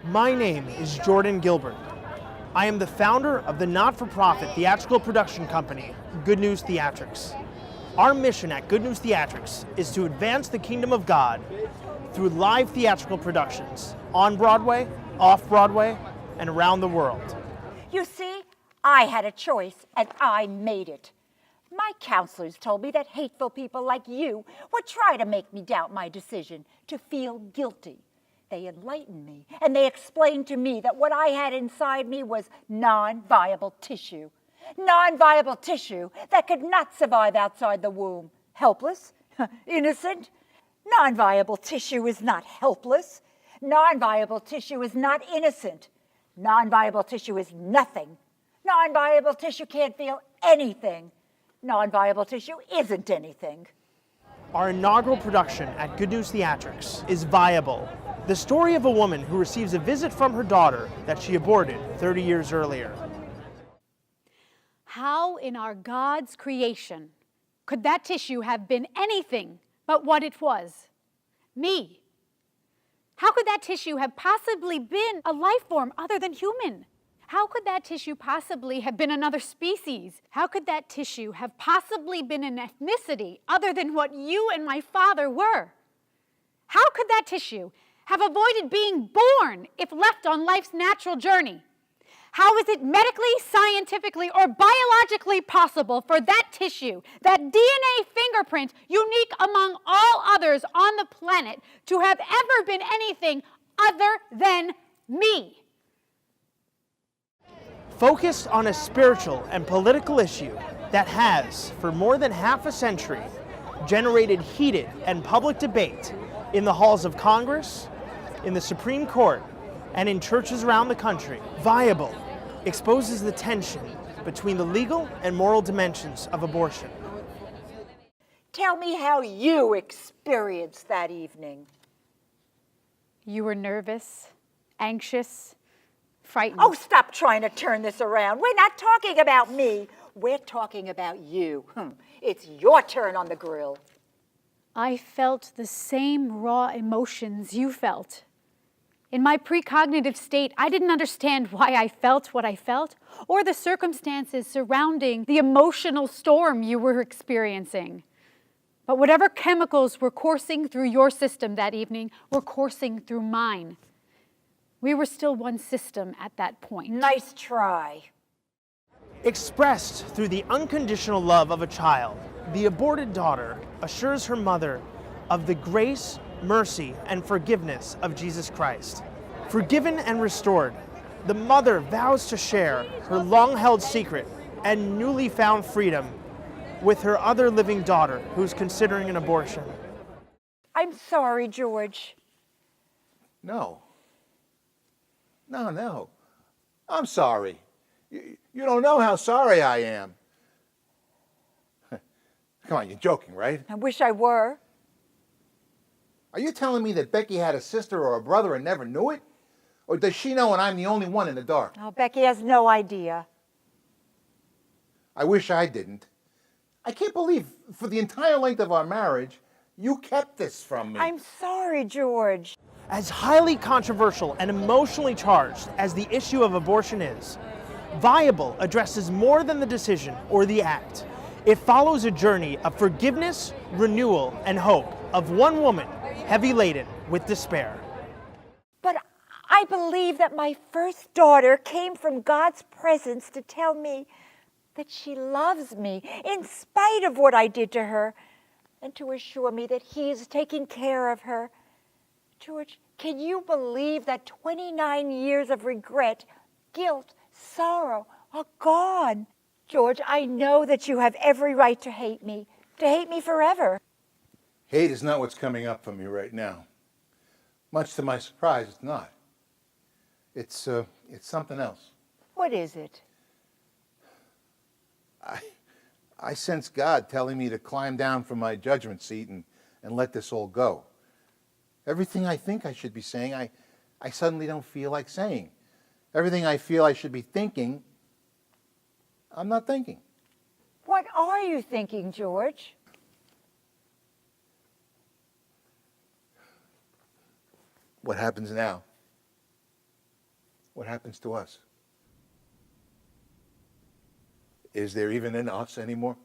My name is Jordan Gilbert. I am the founder of the not-for-profit theatrical production company, Good News Theatrics. Our mission at Good News Theatrics is to advance the kingdom of God through live theatrical productions on Broadway, off-Broadway, and around the world. You see, I had a choice and I made it. My counselors told me that hateful people like you would try to make me doubt my decision, to feel guilty. They enlightened me, and they explained to me that what I had inside me was non-viable tissue. Non-viable tissue that could not survive outside the womb. Helpless? Innocent? Non-viable tissue is not helpless. Non-viable tissue is not innocent. Non-viable tissue is nothing. Non-viable tissue can't feel anything. Non-viable tissue isn't anything. Our inaugural production at Good News Theatrics is Viable, the story of a woman who receives a visit from her daughter that she aborted 30 years earlier. How in our God's creation could that tissue have been anything but what it was? Me. How could that tissue have possibly been a life form other than human? How could that tissue possibly have been another species? How could that tissue have possibly been an ethnicity other than what you and my father were? How could that tissue have avoided being born if left on life's natural journey? How is it medically, scientifically, or biologically possible for that tissue, that DNA fingerprint, unique among all others on the planet, to have ever been anything other than me? Focused on a spiritual and political issue that has, for more than half a century, generated heated and public debate in the halls of Congress, in the Supreme Court, and in churches around the country, Viable exposes the tension between the legal and moral dimensions of abortion. Tell me how you experienced that evening. You were nervous, anxious, frightened. Oh, stop trying to turn this around. We're not talking about me. We're talking about you. It's your turn on the grill. I felt the same raw emotions you felt. In my precognitive state, I didn't understand why I felt what I felt or the circumstances surrounding the emotional storm you were experiencing. But whatever chemicals were coursing through your system that evening were coursing through mine. We were still one system at that point. Nice try. Expressed through the unconditional love of a child, the aborted daughter assures her mother of the grace, mercy, and forgiveness of Jesus Christ. Forgiven and restored, the mother vows to share her long-held secret and newly found freedom with her other living daughter who's considering an abortion. I'm sorry, George. No. No. I'm sorry. You don't know how sorry I am. Come on, you're joking, right? I wish I were. Are you telling me that Becky had a sister or a brother and never knew it? Or does she know and I'm the only one in the dark? Oh, Becky has no idea. I wish I didn't. I can't believe for the entire length of our marriage, you kept this from me. I'm sorry, George. As highly controversial and emotionally charged as the issue of abortion is, Viable addresses more than the decision or the act. It follows a journey of forgiveness, renewal, and hope of one woman heavy laden with despair. But I believe that my first daughter came from God's presence to tell me that she loves me in spite of what I did to her, and to assure me that He is taking care of her. George, can you believe that 29 years of regret, guilt, sorrow are gone? George, I know that you have every right to hate me forever. Hate is not what's coming up for me right now. Much to my surprise, it's not. It's something else. What is it? I sense God telling me to climb down from my judgment seat and let this all go. Everything I think I should be saying, I suddenly don't feel like saying. Everything I feel I should be thinking, I'm not thinking. What are you thinking, George? What happens now? what happens to us? Is there even an us anymore?